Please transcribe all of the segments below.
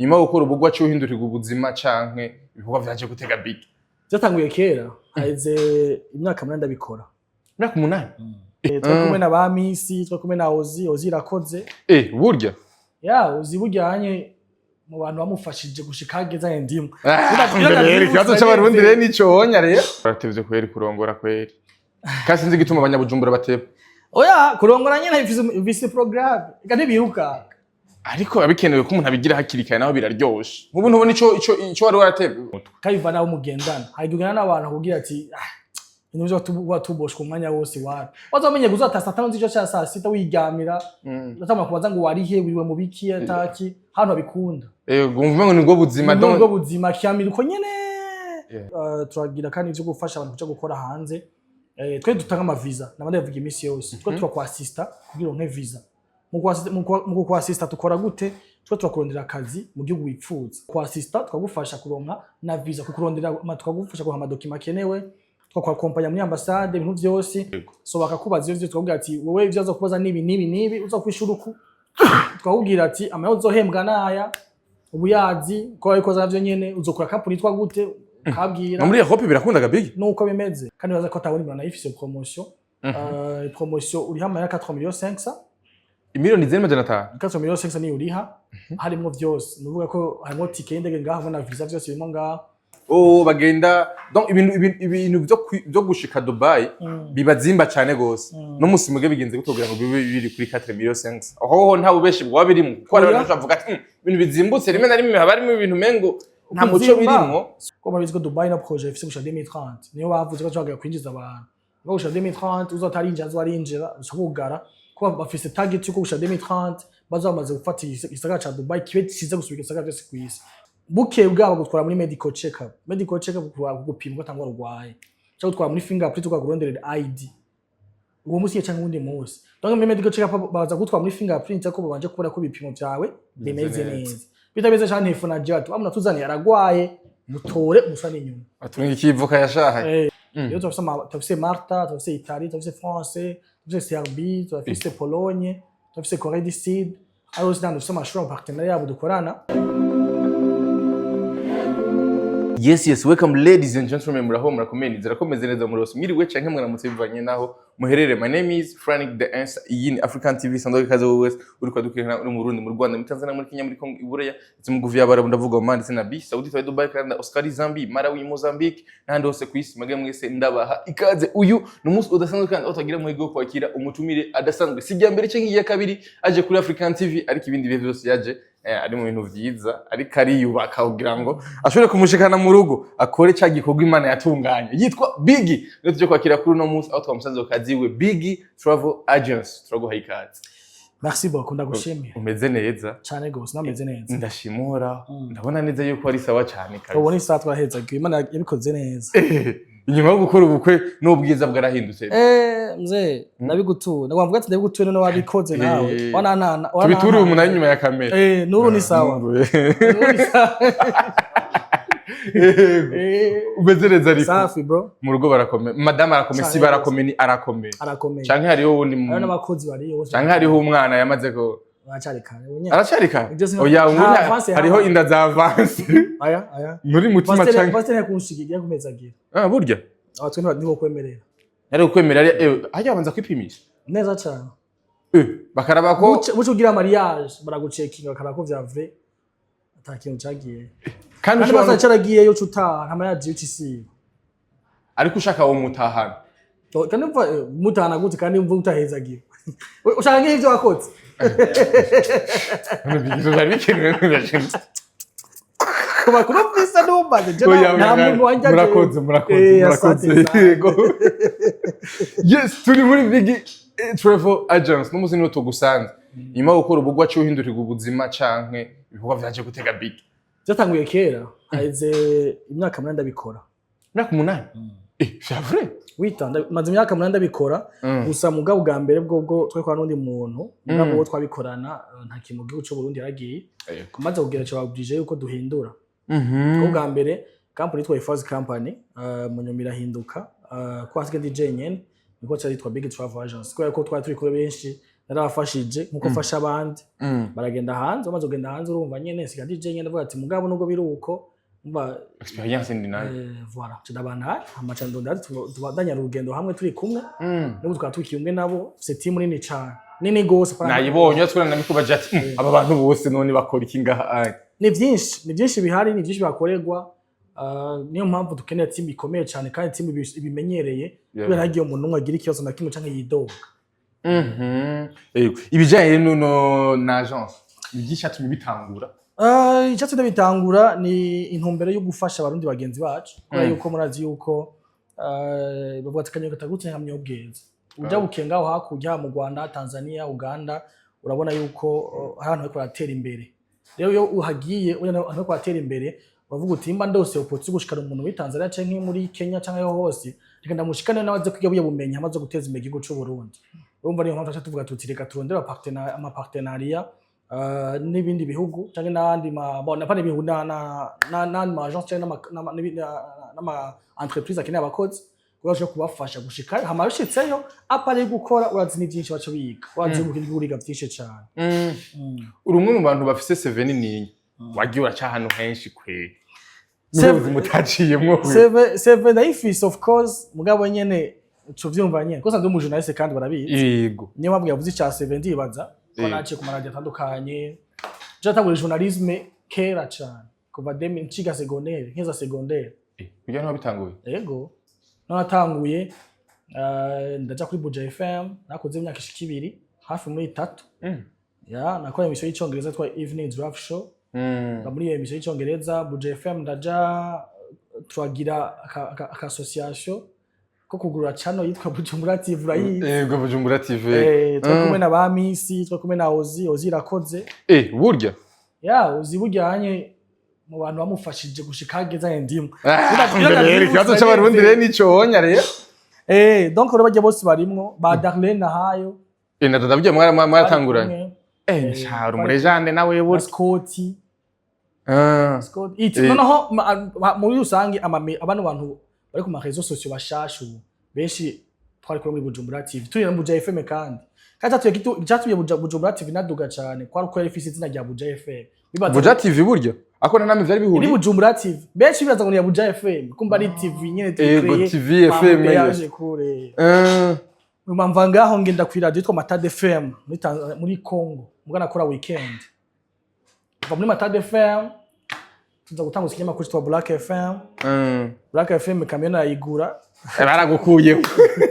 Nyuma yo gukora ubugwa cyo uhindurira ubuzima canke ibikorwa vyaje gutega big. Byatanguye kera haize imyaka 8 ndabikora. Imyaka 8? Twakumwe na ba Misi, twakumwe na Ozi irakoze. Burya? Ya, Ozi bujyanye mu bantu bamufashije gushika hageza ndimwe. Ikibazo c'abarundi rero nico wonya rero. Baratevye kweri kurongora kweri. Kasi nzi gituma abanyabujumbura bateba. Oya, kurongora nyene visi programme. Kandi biruka. Ariko abikenewe ko umuntu abigira hakiri kare naho biraryoshe. Nk'ubu ntubona ico wari warateba. Kayiva nawo mugendana. Hayigana n'abantu kugira ati Inuzo watuboshwe umwanya wose wapi. Wazamenye kuzatasa tanzi cyo cya saa sita wigamira. Natama kubaza ngo warihe wiwe mu biki ataki hano bikunda. Gumva ngo nibwo buzima don. Nibwo buzima kyamira uko nyene. Turagira kandi ivyo gufasha abantu kuja gukora hanze. Twe dutanga ama visa. Nabandi bavuga imisi yose. Twe turakwa assista kugira nke visa. Mu kwa assista tukora gute? Twe turakurondera akazi mu gihugu wipfuza. Kwa assista twagufasha kuronka na visa kukurondera tukagufasha kuha amadokima kenewe. Twakwa kompanya muri ambassade ibintu byose so bakakubaza ivyo twabwira ati wowe ivyo zo kubaza nibi uza kwishura uku twabwira ati amayo uzohembwa naya ubuyazi ko abikoza navyo nyene uzokura kapuri twa gute kabwira muri Europe birakundaga big nuko bimeze kandi baza ko atabona ibana ifise promotion promotion uri hamwe ya 4 millions 500 imiliyoni zene majana 5 4 millions 500 ni uriha harimo vyose nuvuga ko harimo ticket indege ngaho na visa vyose birimo ngaho bagenda donc ibintu byo gushika Dubai bibazimba cyane gose no musi muge bigenze gutogera ngo biri kuri 4 millions 5 aho nta bubeshi bwa birimo ko abantu bavuga ati ibintu bizimbutse rimwe na rimwe habarimo ibintu mengo nta muco birimo ko babizi ko Dubai na projet ifise gusha 2030 niyo bavuze ko cyaga kwinjiza abantu ngo gusha 2030 uzotarinja azarinjira ushobugara ko bafise target yo gusha 2030 bazamaze gufata isagara ca Dubai kibe kiza gusubika isagara byose kwisi buke bwabo gutwara muri medical check up gupimwa tangwa rwaye cyo gutwara muri fingerprint ukaguronderera ID uwo musi cyangwa undi munsi donc muri medical check up baza gutwara muri fingerprint ko babanje kubona ko bipimo byawe bimeze neza bitabeze cyane ifu na jato amuna tuzani yaragwaye mutore musane inyuma atunga ikivuka yashaha iyo tufise Malta tufise Italie tufise France tufise Serbie tufise Pologne tufise Corée du Sud alors c'est dans le samashuro partenariat yabo dukorana. Yes, welcome ladies and gentlemen, muraho murakomeye zirakomeze neza murose mwiriwe canke mwaramutse bivanye naho muherere. My name is Frank the Answer. Iyi ni African TV sandoke kaze wese uri kwadukirana uri mu Burundi mu Rwanda mu Tanzania muri Kenya muri Kongo Iburaya ndetse mu Guvya bara ndavuga mu ndetse na B Saudi Arabia Dubai Canada Australia Zambia Malawi Mozambique n'ahandi hose ku isi mage mwese ndabaha ikaze. Uyu ni umunsi udasanzwe kandi utagira mu higo kwakira umutumire adasanzwe sijya mbere cyangwa iya kabiri aje kuri African TV ariko ibindi bihe byose yaje ari mu bintu vyiza ariko ariyubaka kugira ngo ashobore kumushikana mu rugo akore cya gikorwa Imana yatunganye yitwa Big. Rero tuje kwakira kuri no munsi aho twamusanze kaziwe Big Travel Agency turaguha ikaze. Merci beaucoup ndagushimiye. Umeze neza cyane gose nameze neza ndashimura ndabona neza yuko ari sawa cyane kabisa ubona isa twaheza Imana yabikoze neza inyuma yo gukora ubukwe n'ubwiza bwarahindutse mzee nabigutuye ndagomba ati ndabigutuye none wabikoze nawe wana tubituri umuntu ari nyuma ya kamera nuru ni sawa umeze neza ariko safi bro mu rugo barakomeye madame arakomeye si barakomeye ni arakomeye canke hariho wundi ari n'abakozi bari yose canke hariho umwana yamaze ko aracari kare oya ubunya hariho inda za avance aya muri mutima canke base ne kunshigiye kumezagira burya abatwe nibo kwemerera ari ukwemerera ajya abanza kwipimisha neza cyane bakaraba ko buco ugira mariage baragucekinga bakaraba ko vya vrai atakintu cyagiye kandi basa cyaragiye yo cuta nta mariage y'isi ariko ushaka wo mutahana kandi mutahana gute kandi mvu utahezagiye ushaka nk'ivyo wakoze bigizo bari bikenewe n'ibintu kuba kuno pisa n'umbaze je nta muntu wanje murakoze yes turi muri Big Travel Agency n'umuzi niwo tugusanze nyuma yo gukora ubugwa cyo uhindurira ubuzima canke ibikorwa vyaje gutega Big. Byatanguye kera haize imyaka 8 ndabikora. Imyaka 8? C'est vrai? Witanda maze imyaka 8 ndabikora gusa mugabo bwa mbere bwo twekwa n'undi muntu mugabo wo twabikorana nta kintu gihugu cyo Burundi yaragiye kumaze kugira cyo babwije yuko duhindura. Bwa mbere company twa First Company mu nyumira hinduka kwa sike DJ nyene niko cyari twa Big Travel Agency ko twari turi kure benshi narabafashije nkuko fasha abandi baragenda hanze bamaze kugenda hanze urumva nyene sigandi je nyene ndavuga ati mugabo nubwo biruko umva experience ndi nayo voilà tudabana amacha ndondari tubadanya urugendo hamwe turi kumwe n'ubu tukaba tukiyumwe nabo c'est team nini cyane nini gose nayibonye twirana namikubaje ati aba bantu bose none bakora iki ngaha ni byinshi bihari ni byinshi bakorerwa niyo mpamvu dukeneye team ikomeye cyane kandi team ibimenyereye kubera hagiye umuntu umwe agira ikibazo na kimwe canke yidoga ibijanye no na agence igishatumye bitangura icyatumye bitangura ni intumbero yo gufasha abarundi bagenzi bacu kubera yuko murazi yuko bavuga ati kanyoko katagutse nkamye ubweza uja bukengaho hakurya mu Rwanda Tanzania Uganda urabona yuko hari abantu bariko baratera imbere rero iyo uhagiye abantu bariko baratera imbere bavuga uti imba ndose upotse gushikana umuntu muri Tanzania canke muri Kenya canke yo hose reka ndamushikane nabaze kwiga buye bumenye amaze guteza imbere igihugu cy'u Burundi urumva niyo mpamvu tuvuga tuti reka turondera ama partenariat n'ibindi bihugu canke n'andi bona pane bihugu na agence canke n'ama entreprise akeneye abakozi kubaje kubafasha gushika hama bishitseyo apare gukora urazi ni byinshi baco biga wazi gukuriga byinshi cyane urumwe mu bantu bafise 7 nini wagiye uraca hano henshi kwe Seven mutaciyemwo seven ifis of course mugabo nyene cyo vyumva nyene kosa ndi mu journaliste kandi barabizi yego niyo mabwe yavuze cha 7 ndibaza ko naciye ku maradiyo atandukanye jatangura journalisme kera cyane kuva demi nchiga secondaire nkeza secondaire kujya no bitanguye yego natanguye ndaja kuri Buja FM nakoze imyaka ishika 2 hafi muri 3 ya nakora emission y'icyongereza twa evening draft show muri iyo emission y'icyongereza Buja FM ndaja twagira aka association ko kugurura channel yitwa Bujumbura TV urayizi yego Bujumbura TV twakumwe na ba Misi twakumwe na Ozi irakoze burya ya Ozi bujyanye mu bantu bamufashije gushika hageze ndimwe ikibazo cy'abarundi rero nico wonya rero donc rero bajya bose barimwo ba Darlene Hayo ndadabye mwaratanguranye nsharo murejande nawe buri Scotty noneho muri rusange abantu bari ku marezo sociaux bashashu benshi twari kuri Bujumbura TV turi na Buja FM kandi cyatuye Bujumbura TV naduga cyane kwa ruko yari ifise izina rya Buja FM Buja TV burya akona nami vyari bihuri ni Bujumbura TV benshi bibaza ngo ni ya Buja FM kumba ari TV nyene TV FM yaje kure mumva ngaho ngenda ku radio yitwa Matade FM muri Congo mugana kora weekend muri Matade FM tuza gutanga ikinyamakuru cyitwa Black FM Black FM kamera yayigura baragukuyemo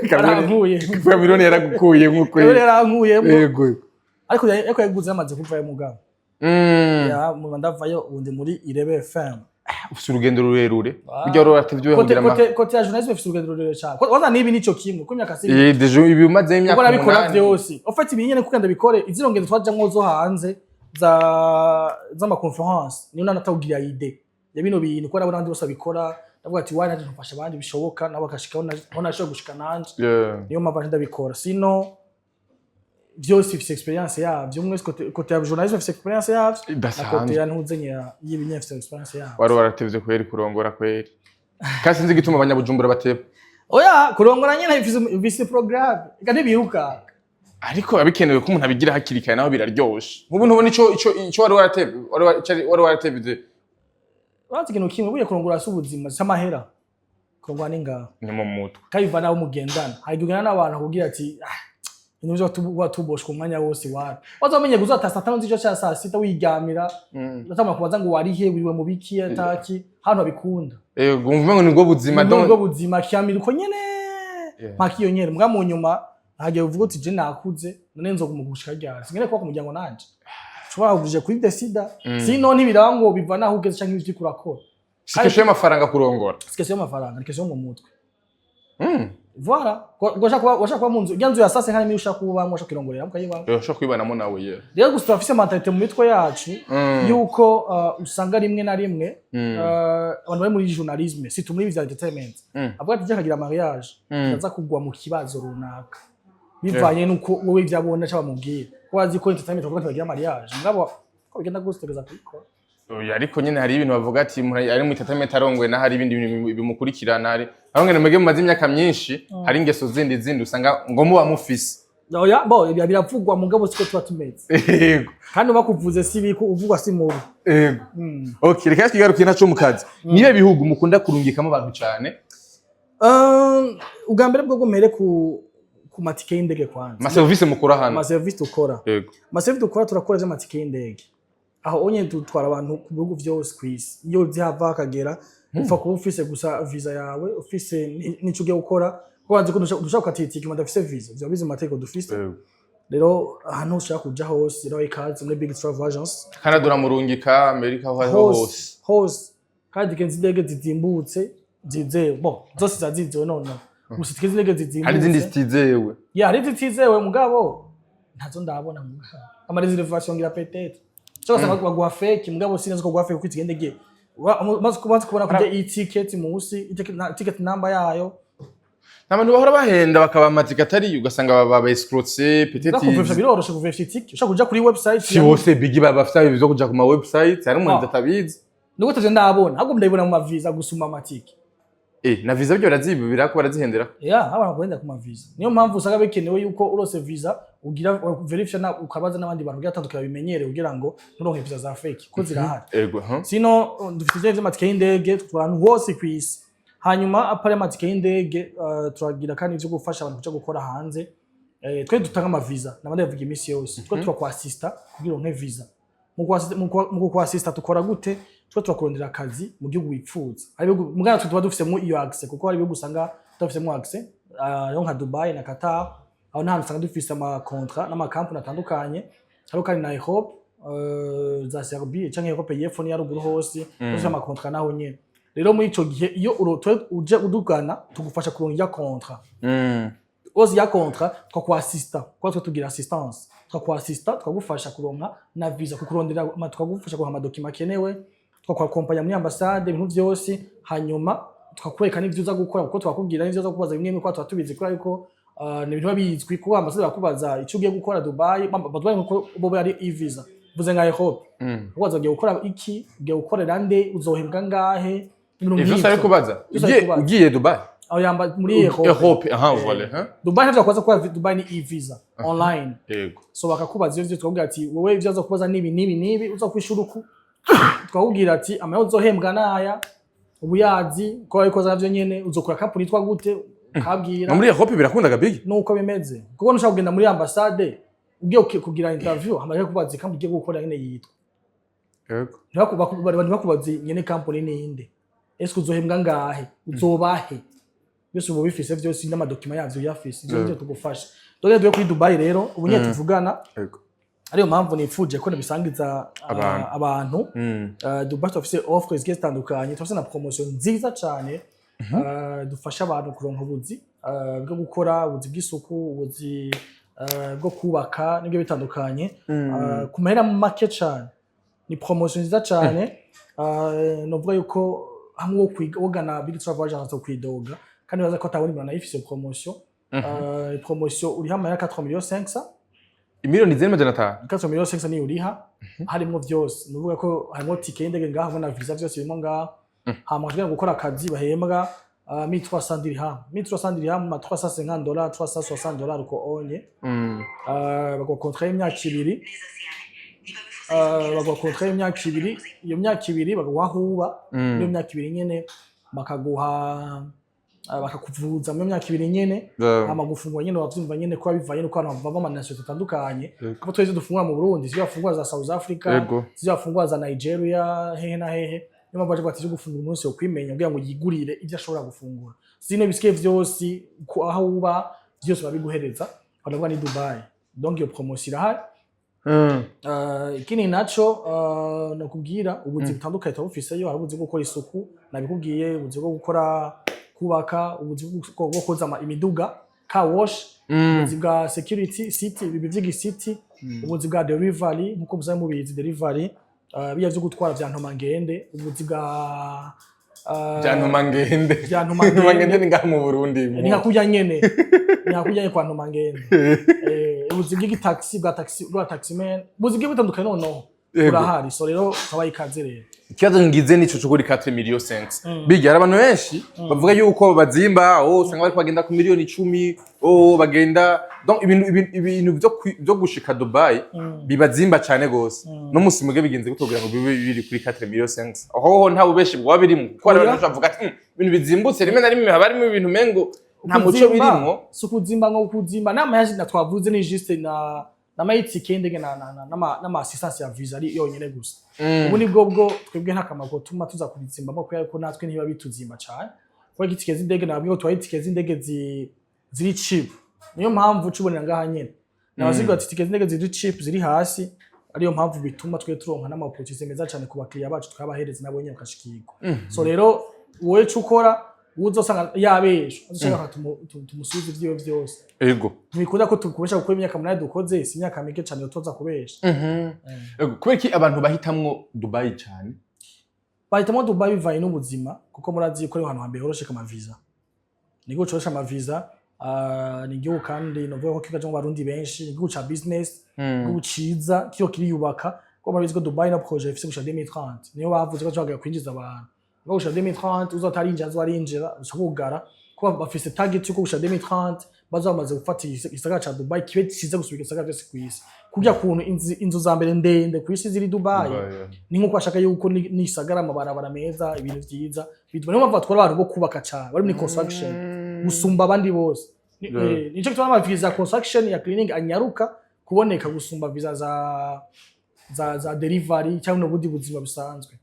kamera miliyoni yaragukuyemo kwe yego ariko yaguze amaze kuvayo mugabo ya mu ndavayo ubundi muri Irebe FM ufite urugendo rurerure buryo rurativyo kugira ama kote ya journalisme ufite urugendo rurerure cyane waza nibi nico kimwe ku myaka 7 dejo ibi umaze imyaka 8 ubona bikora byose ufite ibinyene kugenda bikore iziro ngendo twajamwo zo hanze za ma conference ni natawugira ide ya bino bintu ko nabandi bose bikora ndavuga ati why naje mfasha abandi bishoboka nabo akashikaho nashobora gushika nanje niyo mpamvu ndabikora sino byose ifite experience yabyo umwe kote ya journalisme ifite experience yabyo kote ya ntuzenya y'ibinye ifite experience yabyo wari waratevye kweri kurongora kweri kasi nzi gituma abanyabujumbura bateba oya kurongora nyene ifite programme kandi biruka ariko abikenewe ko umuntu abigira hakirikaye naho biraryoshe nk'ubu ntubona ico wari waratevye Wati kintu kimwe buye kurongora subuzima samahera kurongora ninga ni mu mutwe kayiva nawo mugendana hayigana n'abantu kugira ati intuzo watuboshwe umwanya wose wapi wazamenye kuzatasa tano zico cha saa 6 wigamira natama kubaza ngo wari he wiwe mu biki ataki hano bikunda ngumva ngo nibwo buzima donc nibwo buzima kyamira uko nyene makiyo nyene mbwa mu nyuma hagiye uvuga uti je nakuze none nzo kumugushika ryari singene kwa kumuryango nanje chwa uguje kuri desida sino ntibirango biva naho ugeze canke ibyo kurakora sikesho y'amafaranga kurongora sikesho y'amafaranga nikesho mu mutwe voilà washa kwa munzu ryanzu ya sase nkani ushaka kubamwe ushaka kirongorera mukayibanga ushaka kwibanamo nawe ye rero gusa afise mentalite mu mitwe yacu yuko usanga rimwe na rimwe abantu bari muri journalisme si tumuri vya entertainment avuga ati jakagira mariage ndaza kugwa mu kibazo runaka bivanye nuko wowe byabona cyabamubwira wazi ko entertainment bavuga bagira mariage ngabo ko bigenda gustegereza kubikora ariko nyene hari ibintu bavuga ati ari mu entertainment arongwe na hari ibindi bimukurikirana ari aho ngene mwege mumaze imyaka myinshi hari ingeso zindi usanga ngo muba mufise oya bo biravugwa mugabo siko tuba tumeze yego kandi bakuvuze si biko uvugwa si mubi yego okay reka twigaruke naco mu kazi nibe bihugu mukunda kurungikamo abantu cyane ubwa bwo gumere ku matike y'indege kwanza ma service mukora hano ma service dukora yego ma service dukora turakora matike y'indege aho onye dutwara abantu ku bihugu byose kwisi iyo byava kagera ufa kuba ufise gusa visa yawe ufise nico ugiye gukora kwanze ko dushaka kwatitike madafise visa byo bizi mateko dufise rero ahantu ushaka kuja hose rero ikaze muri big travel agents Canada murungika America hose kandi kenzi indege zizimbutse zizewe bon zose zazizewe none gusa tikezi indege zizimbutse hari zindi zitizewe hari zitizewe mugabo ntazo ndabona ama reservation ngira peut-être cyose baguha fake mugabo sinzi ko guha fake kwitike indege maze kubona kujya i-ticket munsi ticket number yayo nabantu bahora bahenda bakaba matike atari ugasanga baba escroquer peut-être kuvesha biroroshe kuvesha ticket ushaka kuja kuri website si bose bigi bafite ibyo kuja ku ma website hari umuntu atabizi nuko taje ndabona ahubwo ndayibona mu mavisa gusuma amatike na visa byo barazibira ko barazihendera abana kwenda ku mavisa niyo mpamvu usanga bekenewe yuko urose visa ugira verify na ukabaza n'abandi bantu byatandukanye bimenyere kugira ngo nturonke visa za fake ko zirahari yego sino dufite ivyo matike y'indege twantu hose kwisi hanyuma apare matike y'indege turagira kandi ivyo gufasha abantu kuja gukora hanze twe dutanga ama visa nabandi bavuga imisi yose twe turakwasista kugira ngo visa mu kwasista tukora gute twe turakurondera akazi mu gihugu wipfuza ari mugana tuba dufisemo iyo access kuko hari ibihugu usanga dufisemo access yo nka Dubai na Qatar aho nta usanga dufise ama contrat n'ama company atandukanye haro kandi na Europe za Serbie canke Europe y'epfo ni yaruguru hose dufise ama contrat naho nyene rero muri ico gihe iyo uje udugana tugufasha kuronka ya contrat ozi ya contrat twakwasista kwa tugira assistance twakwasista twagufasha kuronka na visa kukurondera twagufasha kuronka ama document kenewe twakwakompanya muri ambassade ibintu byose hanyuma twakwereka n'ivyo uza gukora kuko twakubwira n'ivyo uza kubaza bimwe ko twatubizi kuri ariko ni ibintu babizwi kuko ambassade bakubaza icyo ugiye gukora Dubai ko bo bari e-visa vuze nka Europe kubaza ugiye gukora iki ugiye gukorera nde uzohembwa ngahe ivyo sare kubaza ugiye Dubai aho yamba muri Europe voilà Dubai ntabwo kwaza kwa Dubai ni e-visa online yego so bakakubaza ivyo twakubwira ati wowe ivyo uza kubaza nibi uza kwishura uku twakubwira ati amayo uzohembwa naya ubuyazi ko abikoza navyo nyene uzokora company twa gute kabwira muri Europe birakundaga big nuko bimeze kuko nushaka kugenda muri ambassade ugiye kugira interview hamaze kubaza company ugiye gukora nyene yitwa yego bakubaza nyene company ninde ese uzohembwa ngahe uzobahe byose ubu bifise byose n'ama document yavyo yafise ivyo tugufasha dore kuri Dubai rero ubu nyene tuvugana yego ariyo mpamvu nifuje ko nabisangiza abantu Dubai tufise offers zitandukanye tufise na promotion nziza cyane dufasha abantu kuronka ubuzi bwo gukora ubuzi bw'isuku ubuzi bwo kubaka n'ibyo bitandukanye ku mahera make cyane ni promotion nziza cyane novuga yuko hamwe wogana big travel agents kwidoga kandi baza ko atabona ibana ifise promotion promotion uri hamwe ya 4,500,000 imiliyoni zene majana 5 4,500,000 ni uriha harimo byose nuvuga ko harimo ticket y'indege ngaho na visa byose birimo ngaho hamajwe gukora akazi bahembwa 1300 dirham 1300 dirham ma $350 $360 ko onye bako contrat y'imyaka 2 bako contrat y'imyaka 2 iyo myaka 2 bagawahuba iyo myaka 2 nyene bakaguha bakakuvuza mu myaka 2 nyene amagufungwa nyene wavyumva nyene ko bivanye no kwana bava mu nation tutandukanye kuko twese dufungwa mu Burundi zyo fungwa za South Africa zyo fungwa za Nigeria hehe na hehe niyo baje bati cyo gufungura umunsi wo kwimenya kugira ngo yigurire ivyo ashobora gufungura zine bisike vyose aho uba byose babiguhereza banavuga ni Dubai donc iyo promotion irahari ikini naco nakubwira ubuzi butandukanye tubufise yo hari ubuzi bwo gukora isuku nabikubwiye ubuzi bwo gukora kubaka ubuzi bwo koza imiduga car wash ubuzi bwa security city bibivyigi city ubuzi bwa delivery nkuko muzaye mubizi delivery biya byo gutwara vya ntomangende ubuzi bwa vya ntomangende ni ngaha mu Burundi ni hakurya nyene ni hakurya kwa ntomangende ubuzi bw'igitaxi bwa taximan ubuzi bw'ibutandukanye noneho urahari so rero twabaye ikaze rero ikibazo ngize nico cyo kuri 4 million cents bigira abantu benshi bavuga yuko bazimba usanga bari bagenda ku miliyoni 10 bagenda donc ibintu byo gushika Dubai bibazimba cyane gose no musimuge bigenze gutogira ngo bibe biri kuri 4 million cents aho nta bubeshi bwa birimo ko abantu bavuga ati ibintu bizimbutse rimwe na rimwe habarimo ibintu mengo nta muco birimo sukuzimba ngo kuzimba nama yaje natwavuze ni juste na maitsi kendege na assistance ya visa ari yonyene gusa ubu ni bwo twebwe nta kamako tuma tuza kubitsimba mo ko natwe ntiba bituzimba cyane kwa gitike z'indege nabwo twayitike z'indege ziri cheap niyo mpamvu cubonera ngaha nyene nabazigo ati tike z'indege ziri cheap ziri hasi ariyo mpamvu bituma twe turonka n'amaopportunité meza cyane ku bakiriya bacu twabahereza nabo nyene bakashikirwa so rero wowe cukora uzosanga yabesha uzoshaka tumusubize ivyo byose ego ntibikunda ko tukubesha kuko imyaka munani dukoze si imyaka mike cyane utoza kubesha ego kubera abantu bahitamwo Dubai cyane bahitamwo Dubai bivaye n'ubuzima kuko murazi ko ari ahantu hambere horoshe kama visa nigo corosha ama visa ni igihugu kandi novuga ko kigaje mu barundi benshi igihugu ca business igihugu ciza kiyo kiriyubaka ko murabizi ko Dubai na projet ifise gusha 2030 niyo bavuze ko cyaga kwinjiza abantu gusha 2030 uzotarinja azarinjira ushobugara ko bafise target yo gusha 2030 bazamaze gufata igisagara ca Dubai kibe kiza gusubika igisagara cyose kwisi kujya kuntu inzu za mbere ndende kwisi ziri Dubai ni nko kwashaka yuko ni isagara amabarabara meza ibintu byiza bituma niyo mpamvu twara abantu bo kubaka cyane bari muri construction gusumba abandi bose nico kitwa ama visa construction ya cleaning anyaruka kuboneka gusumba visa za delivery cyangwa n'ubundi buzima busanzwe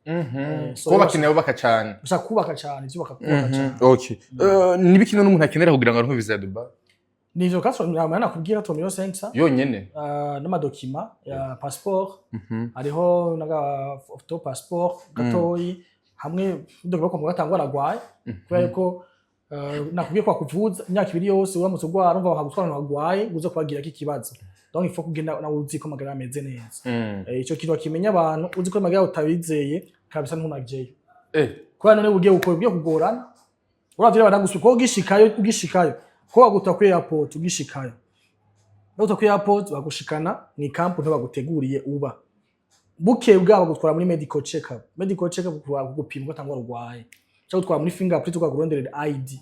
ko bakeneye baka cyane ushaka kubaka cyane ibyo bakakubaka cyane okay nibikino n'umuntu akenera kugira ngo aronke visa ya Dubai nivyo kaso namana kubwira to million cents yonyene n'amadokima ya passport ariho naga photo passport gatoyi hamwe ndogera ko mugatangwa ragwaye kubera ko nakubwiye kwa kuvuza imyaka ibiri yose uramutse ugwara umva bakagutwara ragwaye uzo kubagira kikibazo donc il faut kugenda na uzi ko magara ameze neza ico kintu kimenya abantu uzi ko magara utabizeye kabisa ntunagjeyo kwa none ugiye ugiye kugorana uravira banagusuka ugishikayo ko baguta kuri airport ugishikayo baguta kuri airport bagushikana ni camp nto baguteguriye uba buke bwabo gutwara muri medical check up kugupima gatangwa rugwaye cyo gutwara muri fingerprint ukaguronderera ID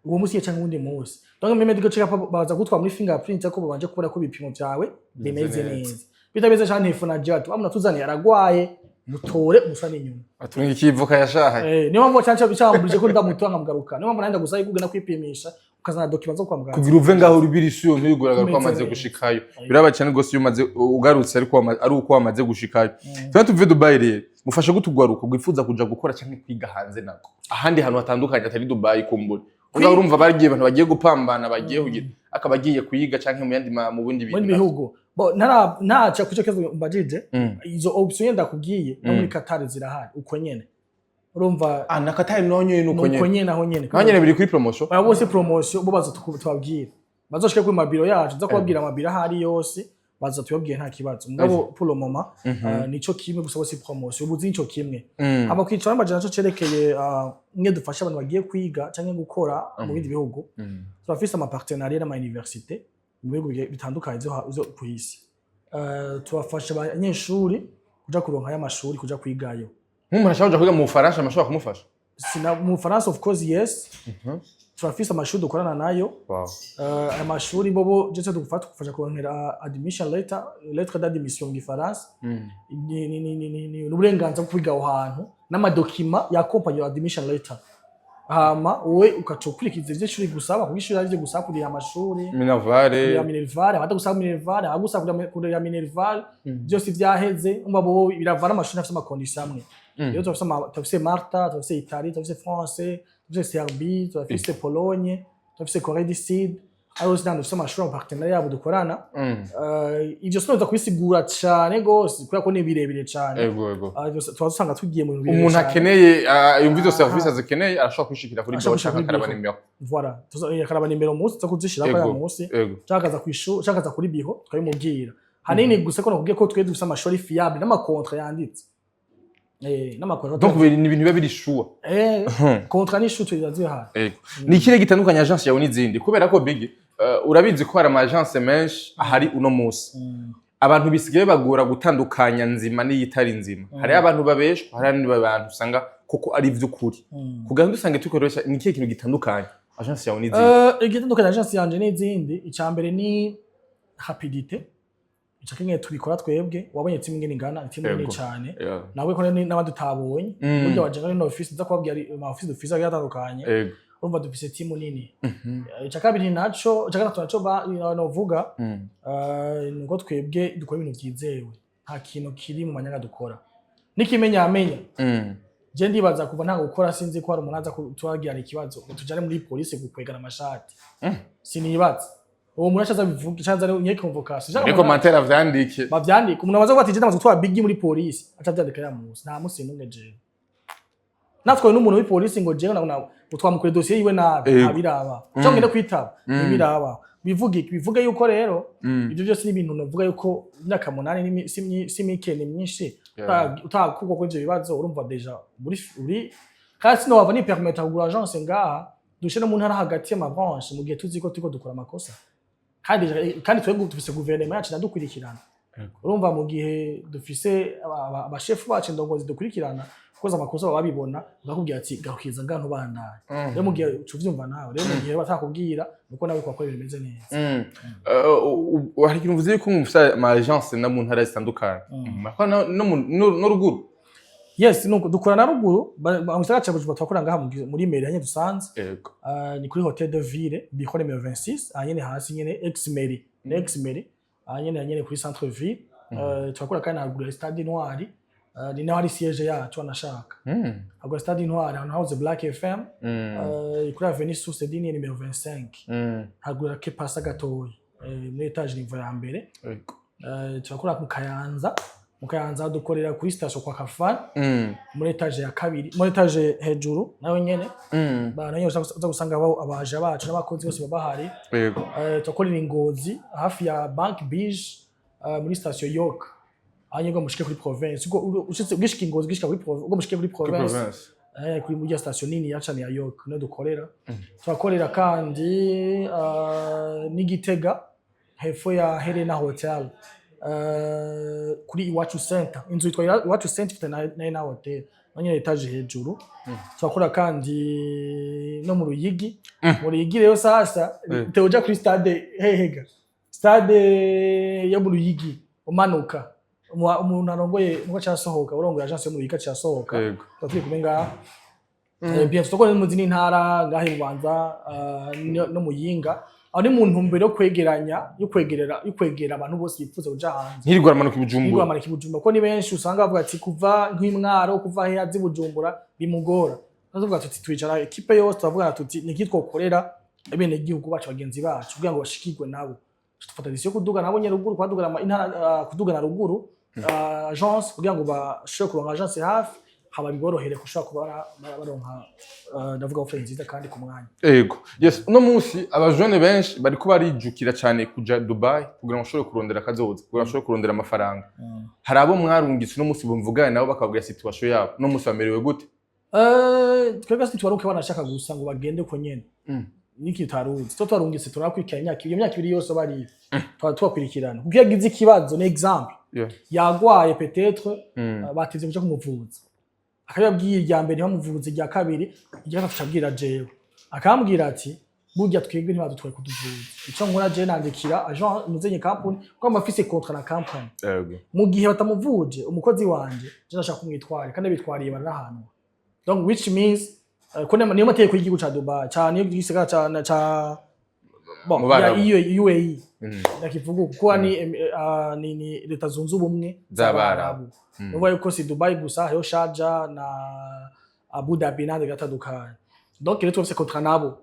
uwo musi cyangwa undi munsi donc muri medical check up baza gutwara muri fingerprint ko babanje kubona ko bipimo byawe bimeze neza bitabeze cyane ifuna jato amuna tuzani yaragwaye mutore musane inyuma atunga ikivuka yashahaye niyo mpamvu cyane cyambuje ko ndamutora nkamugaruka niyo mpamvu nanda gusa kugena kwipimisha ukazana document zo kwa muganga kugira uve ngaho rubiri siyo ntuyigoragara ko amaze gushikayo biraba cyane gose umaze ugarutse ariko ari uko amaze gushikayo kandi tuve Dubai rero mufashe gutugwaruka gwifuza kuja gukora cyane kwiga hanze nako ahandi hantu hatandukanye atari Dubai kumbura uga urumva bagiye abantu bagiye gupambana bagiye kugira akabagiye kuyiga canke mu yandi mu bundi bihugu bo ntaca kuco kezo mbajije izo option ndakubwiye no muri Qatar zirahari uko nyene urumva na Qatar nonye nuko nyene naho nyene biri kuri promotion aba bose promotion bo baza tubabwira bazoshike kuri mabiro yacu nza kubabwira amabiro ahari yose baza tubabwiye nta kibazo mugabo pour le moment nico kimwe gusa bose promotion ubuzi nico kimwe aba kwicara amajana cyo cerekeye mwe dufasha abantu bagiye kwiga canke gukora mu bindi bihugu turafise ama partenariat n'ama université mu bihugu bitandukanye zo kwisi tubafasha abanyeshuri kuja kuronka y'amashuri kuja kwigayo nk'umuntu ashaka kwiga mu Faransa amashuri kumufasha sina mu Faransa of course yes turafise amashuri dukorana nayo amashuri bobo je dufata kufasha kuronkera admission lettre d'admission mu Faransa ni uburenganzira bwo kwiga aho hantu n'amadokima ya compagnie admission letter hama wowe ukacukurikiza ivyo shuri gusaba kugishura ivyo gusaba kuri amashuri Minervale hata gusaba Minervale agusaba kuri Minervale byose vyaheze umva bo biravana amashuri afite amakondition amwe rero turafise Malta turafise Italie turafise France turafise Serbie turafise Pologne turafise Corée du Sud aho sinando dufise amashuri mu partenariat yabo dukorana ivyo sinoza kubisigura cyane gose kubera ko ni birebire cyane ego twazusanga tugiye mu bintu umuntu akeneye yumva izo services azikeneye arashobora kwishikira kuri byo shaka karaba nimero voilà karaba nimero munsi zo kuzishira kwa munsi cyakaza kwishu cyakaza kuri biho twabimubwira hanini gusa ko nakubwiye ko twe dufise amashuri fiable n'amakontra yanditse n'amakontra donc ni ibintu biba biri sure kontra ni sure yazihara ni kire gitandukanye agence yawe n'izindi kubera ko big urabizi ko hari ama agence menshi ahari uno munsi abantu bisigaye bagora gutandukanya nzima n'iyitari nzima hari abantu babeshwa hari n'abantu usanga koko ari vy'ukuri kugira ngo dusange tukoresha ni kihe kintu gitandukanye agence yawe n'izindi igitandukanye agence yanje n'izindi icambere ni rapidité icakenye tubikora twebwe wabonye timu ngene ingana timu nini cyane nawe ko n'abandi utabonye buryo waje ngene no office nza kubabwira ama office d'office yatandukanye urumva dufise timu nini icakabiri naco icakatatu naco novuga nuko twebwe dukora ibintu byizewe nta kintu kiri mu manyanga dukora nikimenya amenya je ndibaza kuva nta gukora sinzi ko hari umuntu aza kutwagira ikibazo tujane muri police gukwegana amashati sinibaza uwo muntu achaza bivuga cyanza nye convocation muri commentaire avyandike bavyandike umuntu abaza kwati je ndamaze gutwara big muri police acavyandika ya musi nta musi numwe je natwe n'umuntu w'i police ngo je na utwamukure dossier yiwe nabi abiraba cyo ngende kwitaba ibiraba bivuge yuko rero ibyo byose ni ibintu navuga yuko imyaka 8 si mikene myinshi utakuko ko ivyo bibazo urumva deja uri kasi no wava ni permettre kugura agence ngaha dushe no mu ntara hagati ya branche mu gihe tuzi ko turiko dukora amakosa kandi twebwe dufise gouvernement yacu nadukurikirana urumva mu gihe dufise abashefu bacu ndongozi dukurikirana koza amakosa babibona bakubwira ati gahukiza ngantu bandaye rero mu gihe ucuvyumva nawe rero mu gihe batakubwira nuko nawe kwakora bimeze neza hari ikintu uvuze ko mufise ama agence na mu ntara zitandukanye no ruguru yes nuko dukora na ruguru amusaka cyabuje batwakora ngaha muri mairie hanye dusanze ni kuri hotel de ville biko numero 26 anyene hasi nyene ex mairie anyene kuri centre ville twakora kandi na ruguru stade noir ni naho ari siège yacu anashaka agwa stade noir on house black fm kuri avenue source dini numero 25 hagura ke passa gatoyi muri etage niveau ya mbere twakora ku Kayanza dukorera kuri station kwa Kafan muri etage ya kabiri muri etage hejuru nayo nyene bananye uza gusanga abaje bacu n'abakozi bose babahari tukorera Ingozi hafi ya Bank Beige muri station York anyego mushike kuri province uko ushitse gishika Ingozi gishika kuri province uko mushike kuri province kuri muri station nini yacane ya York no dukorera twakorera kandi n'Igitega hefo ya Helena Hotel kuri Iwacu Center inzu yitwa Iwacu Center na hotel nanye etage hejuru twakora kandi no mu Ruyigi rero sasa teoja kuri stade hehega stade yo mu Ruyigi umanuka umuntu arongoye ngo cyasohoka urongoye agence yo mu Ruyigi cyasohoka turi kumenga bien tokone mu zini ntara ngahe Bubanza no Muyinga ari mu ntumbero yo kwegera abantu bose bifuza kuja hanze ntirigwa amanuka Bujumbura ko ni benshi usanga bavuga ati kuva nk'imwaro kuva he azi Bujumbura bimugora nazovuga tuti twicara equipe yose tuvuga tuti nikitwokorera ebene igihugu bacu bagenzi bacu kugira ngo bashikirwe nabo tufata disiyo kuduga nabo nyaruguru kwadugana intara kudugana ruguru agence kugira ngo bashobore kuronka agence hafi haba bigorohere kushaka kubara baronka ndavuga offer nziza kandi ku mwanya yego yes no munsi abajone benshi bari ko barijukira cyane kuja Dubai kugira ngo bashobore kurondera kazoza kugira ngo bashobore kurondera amafaranga hari abo mwarungitse no munsi bumvugana nabo bakabwira situation yabo no munsi bamerewe gute twebwe twaruke banashaka gusa ngo bagende ko nyene niki taruzi to twarungitse turakwikanya imyaka ibiri yose bari twakwirikirana kuko yagize ikibazo ni example yagwaye peut-être bateze kuja kumuvuza akababwiye irya mbere bamuvuze irya kabiri irya gatatu cabwira jewe akambwira ati burya twebwe ntibadutwaye kuduvuza ico nkora je nandikira agent muzenye company ko amafise contrat na company mu gihe batamuvuje umukozi wanje je nashaka kumwitwara kandi bitwariye barahanwa donc which means ko niyo mateko y'igihugu ca Dubai cyane iyo gisagara ca bon ya UAE ndakivuga kuko ni leta zunze ubumwe z'Abarabu nuko yuko si Dubai gusa hariho Sharjah na Abu Dhabi n'andi gatandukanye donc rero twese kontra nabo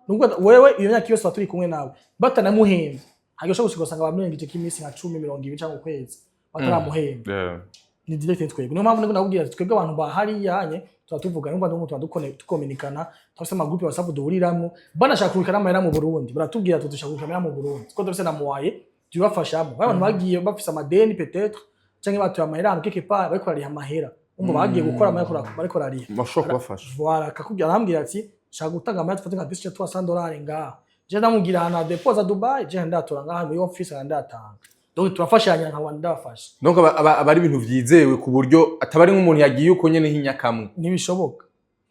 nubwo wewe iyo myaka yose baturi kumwe nawe batanamuhemba hagisha gusigosanga bamwengije kimisi nka 10 20 cyangwa ukwezi bataramuhemba ni direct twebwe niyo mpamvu nabubwira twebwe abantu bahari yanye tuvuga numva ndumva dukominikana twase ama group ya WhatsApp duhuriramwo banashaka kurikana amahera mu Burundi baratubwira tudushaka kurikana mu Burundi ko dufise na moye tubafashamo abantu bagiye bafise amadeni peut-être canke batuye amahera quelque part bariko bariha amahera umva bagiye gukora amahera bariko bariha bashobora kubafasha voilà akakubwira arambwira ati shaka gutanga amahera tufate nka $300 ngaha je ndamubwira hana deposit Dubai je ndatora ngaha muri office ndatanga donc turafashanya nka wanda bafasha donc abari ibintu vyizewe ku buryo atabari nk'umuntu yagiye uko nyene hinyakamwe ntibishoboka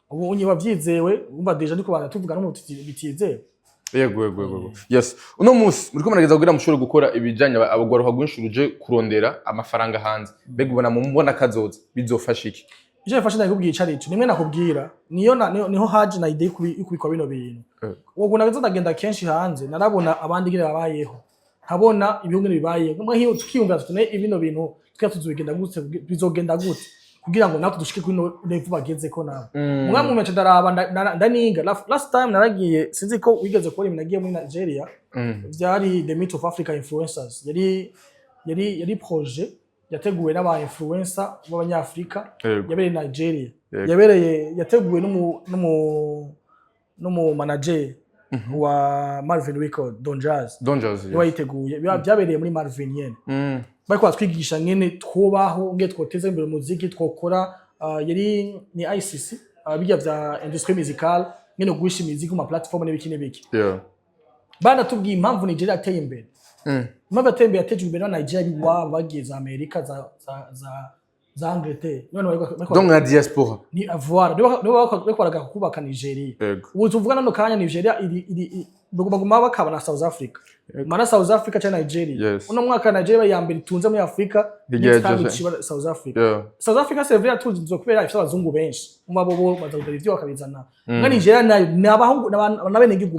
ubu unye bavyizewe umva deja ndiko bana tuvuga no bitizewe yego yes uno musi muriko murageza kugira mushobore gukora ibijanye abagwaruka gwinshuruje kurondera amafaranga hanze mbega ubona mu mbona kazoza bizofasha iki ije bifasha ndakubwiye carico nimwe nakubwira niho haje na idea kubikwa bino bintu ubwo nagaza ndagenda kenshi hanze narabona abandi gire babayeho nkabona ibihugu bibaye nkumwe hiyo tukiyumva tutune ibino bintu tukatuzugenda gute bizogenda gute kugira ngo natwe dushike kuri level bageze ko nawe umwe mu mece daraba ndaniga last time naragiye sinzi ko wigeze ko nagiye muri Nigeria byari the meet of Africa influencers yari projet yateguwe n'aba influencer b'abanyafrika yabereye Nigeria yateguwe n'umu manager wa Marvin Record Don Jazz yiteguye byabereye muri Marvin yene bariko batwigisha ngene twobaho nge twoteza imbere umuziki twokora yari ni ICC bijya vya industrie musicale ngene guhisha imiziki ku ma platform n'ibikine biki bana tubwiye impamvu Nigeria ateye imbere impamvu ateye imbere yateje imbere na Nigeria bagize Amerika za Angleterre donc la diaspora ni Avuze nibo baraga kubaka Nigeria ubu tuvugana no kanya Nigeria iri baguma bakaba na South Africa mana South Africa cyangwa Nigeria uno mwaka Nigeria ya mbere tunze muri Afrika South Africa South Africa severa tuzinzo kubera ifite abazungu benshi umabo bazagura ivyo bakabizana nka Nigeria nayo nabahungu nabene gihugu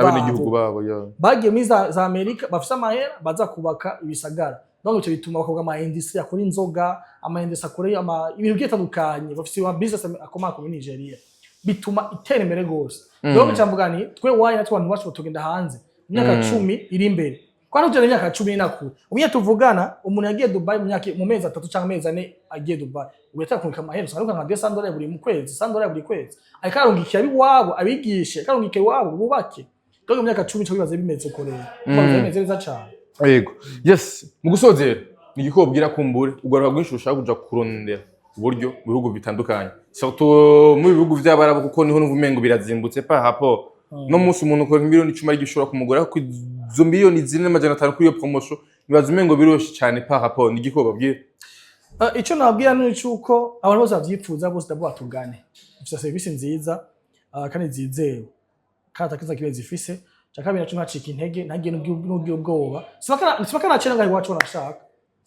babo bagiye muri za Amerika bafise amahera baza kubaka ibisagara donc cyo bituma bakoga ama industry akora inzoga ama industry akora ibintu byetandukanye bafise wa business akomaka muri Nigeria bituma itera imbere gose donc cyambugani twe waye natwe abantu bacu tugenda hanze imyaka 10 iri imbere kwa nuje imyaka 10 nakuru umye tuvugana umuntu yagiye Dubai mu mezi 3 cyangwa amezi 4 agiye Dubai ubeta kunka amahera saruka nka $200 buri mu kwezi $100 buri kwezi akarungikiye abi wabo abigishe akarungikiye wabo bubake donc imyaka 10 cyo bibaze bimeze ko rero bimeze neza cyane yego yes mu gusozera nigikobwira kumbure ugorwa gwinshi ushaka kuja kurondera uburyo mu bihugu bitandukanye surtout mu bihugu vy'abarabo kuko niho nuvumengo birazimbutse pa hapo no musi umuntu ukora miliyoni 10 ari gishora kumugora ko izo miliyoni 4,500 kuri iyo promotion bibaza umengo biroshe cyane pa hapo nigikobabwira ico nabwira ni cyuko abantu bose bavyipfuza bose dabo batugane ifite service nziza kandi zizewe kandi atakiza kibezi ifise cyakabira cyo ntacika intege ntagiye n'ubwo bwoba sibaka nacenga ngaho iwacu nashaka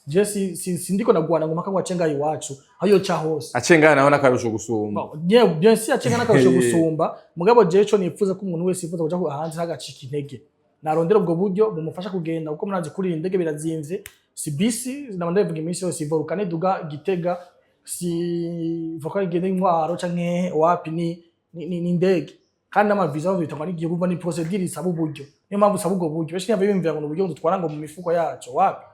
je sindiko nagwana ngo maka ngo acenga iwacu ayo cha hose acenga naho nakarusho gusumba bien si acenga nakarusho gusumba mugabo je cyo nipfuza ko umuntu wese yifuza kuja hanze hagacika intege narondera ubwo buryo bumufasha kugenda uko munazi kuri indege birazimvye si bisi nabandi bivuga iminsi yose volcane duga Gitega si volcane gende intwaro canke wapi ni indege kandi n'amaviza bitangwa n'igihe kuva ni procedure isaba uburyo niyo mpamvu usaba ubwo buryo benshi ntibimvira ngo uburyo dutwara ngo mu mifuko yacu wapi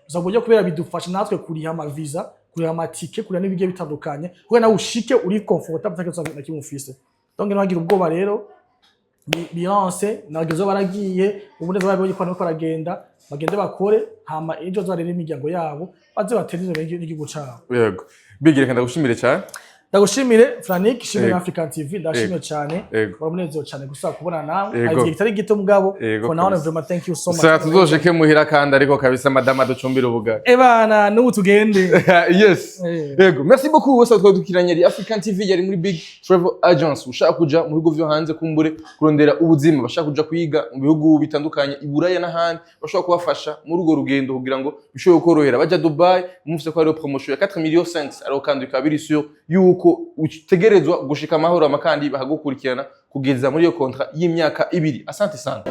usaba uburyo kubera bidufasha natwe kuriha amaviza kuriha amatike kuriha n'ibige bitandukanye kuko nawe ushike uri comfortable utakiza na kimufise donc ntiwagira ubwoba rero Beyonce nagezo baragiye ubuneza babonye ko nako baragenda bagende bakore hama ejo zarere imiryango yabo baze batereze n'igihugu cyabo yego bigire kandi gushimire cyane ndagushimire Frank shimire African TV ndashimye cyane baramunezo cyane gusa kubona nawe agiye kitari gito mugabo for now vraiment thank you so much sasa tuzoshike muhira kandi ariko kabisa madama ducumbira ubugari bana n'ubu tugende yes yego merci beaucoup wose twadukiranye ari African TV yari muri Big Travel Agence ushaka kuja mu bihugu byo hanze kumbure kurondera ubuzima bashaka kuja kwiga mu bihugu bitandukanye iburaya n'ahandi bashaka kubafasha muri ugo rugendo kugira ngo bishobore korohera baja Dubai mufise ko ari promotion ya 4 millions 5 alors kandi kabiri sur yuko utegerezwa gushika amahoro amakandi bahagukurikirana kugeza muri iyo kontra y'imyaka 2 asante sana.